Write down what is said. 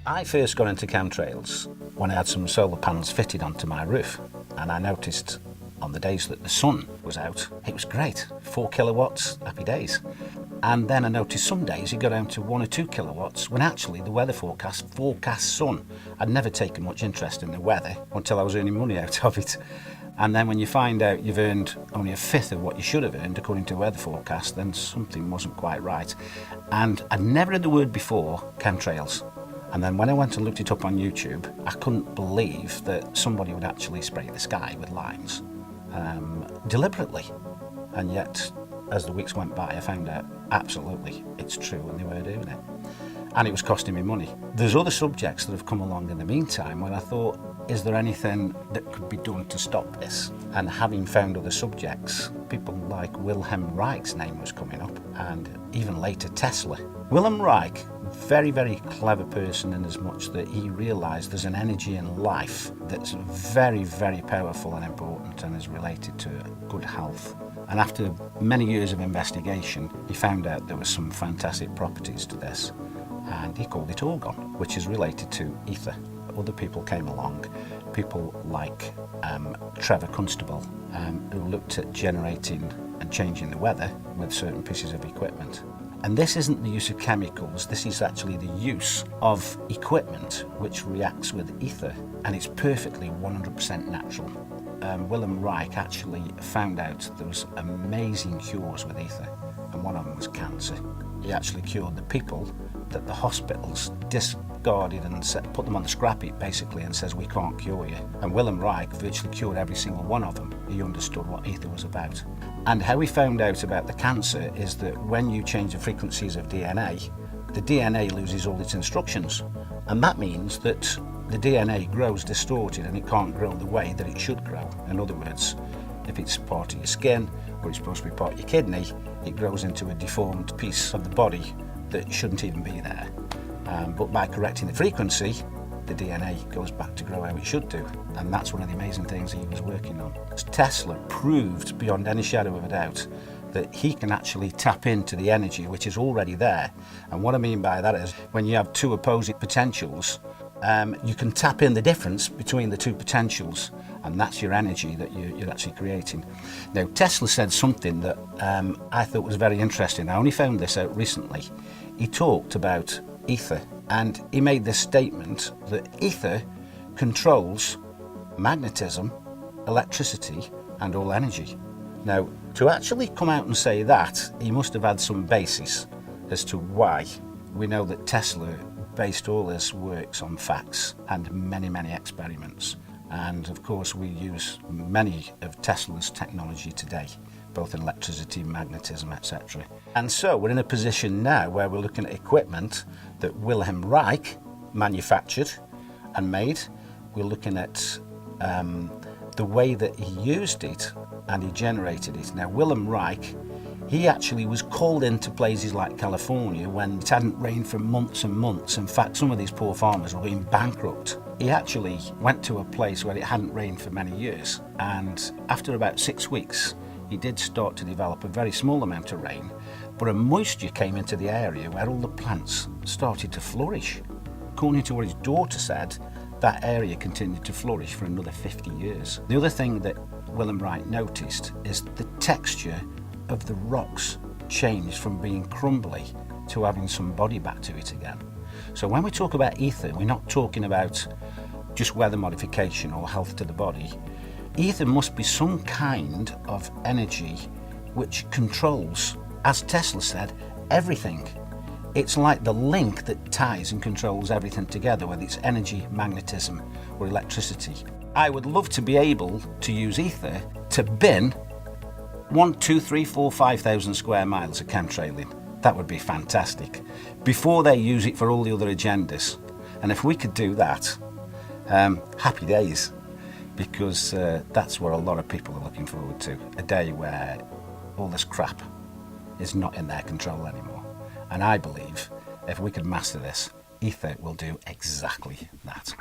I first got into chemtrails when I had some solar panels fitted onto my roof, and I noticed on the days that the sun was out, it was great, 4 kilowatts, happy days. And then I noticed some days it got down to 1 or 2 kilowatts when actually the weather forecast sun. I'd never taken much interest in the weather until I was earning money out of it. And then when you find out you've earned only a fifth of what you should have earned according to a weather forecast, then something wasn't quite right. And I'd never heard the word before, chemtrails. And then when I went and looked it up on YouTube, I couldn't believe that somebody would actually spray the sky with lines deliberately. And yet, as the weeks went by, I found out absolutely it's true and they were doing it. And it was costing me money. There's other subjects that have come along in the meantime when I thought, is there anything that could be done to stop this? And having found other subjects, people like Wilhelm Reich's name was coming up, and even later Tesla. Wilhelm Reich, very, very clever person in as much that he realised there's an energy in life that's very, very powerful and important and is related to good health. And after many years of investigation, he found out there were some fantastic properties to this, and he called it orgon, which is related to ether. Other people came along, people like Trevor Constable, who looked at generating and changing the weather with certain pieces of equipment. And this isn't the use of chemicals, this is actually the use of equipment which reacts with ether, and it's perfectly 100% natural. Wilhelm Reich actually found out there was amazing cures with ether, and one of them was cancer. He actually cured the people that the hospitals discarded and put them on the scrap heap basically and says we can't cure you. And Wilhelm Reich virtually cured every single one of them. He understood what ether was about. And how he found out about the cancer is that when you change the frequencies of DNA, the DNA loses all its instructions. And that means that the DNA grows distorted and it can't grow the way that it should grow. In other words, if it's part of your skin or it's supposed to be part of your kidney, it grows into a deformed piece of the body that shouldn't even be there. But by correcting the frequency, the DNA goes back to grow how it should do. And that's one of the amazing things he was working on. Tesla proved beyond any shadow of a doubt that he can actually tap into the energy which is already there. And what I mean by that is when you have two opposing potentials, you can tap in the difference between the two potentials, and that's your energy that you're actually creating. Now, Tesla said something that I thought was very interesting. I only found this out recently. He talked about ether, and he made this statement that ether controls magnetism, electricity, and all energy. Now, to actually come out and say that, he must have had some basis as to why. We know that Tesla based all his works on facts and many, many experiments. And of course, we use many of Tesla's technology today, both in electricity, magnetism, etc. And so we're in a position now where we're looking at equipment that Wilhelm Reich manufactured and made. We're looking at the way that he used it and he generated it. Now, Wilhelm Reich, he actually was called into places like California when it hadn't rained for months and months. In fact, some of these poor farmers were going bankrupt. He actually went to a place where it hadn't rained for many years, and after about 6 weeks, he did start to develop a very small amount of rain, but a moisture came into the area where all the plants started to flourish. According to what his daughter said, that area continued to flourish for another 50 years. The other thing that Wilhelm Reich noticed is the texture of the rocks changed from being crumbly to having some body back to it again. So when we talk about ether, we're not talking about just weather modification or health to the body. Ether must be some kind of energy which controls, as Tesla said, everything. It's like the link that ties and controls everything together, whether it's energy, magnetism, or electricity. I would love to be able to use ether to bin 1, 2, 3, 4, 5,000 square miles of chemtrailing. That would be fantastic, before they use it for all the other agendas. And if we could do that, happy days, because that's what a lot of people are looking forward to, a day where all this crap is not in their control anymore. And I believe if we could master this, ether will do exactly that.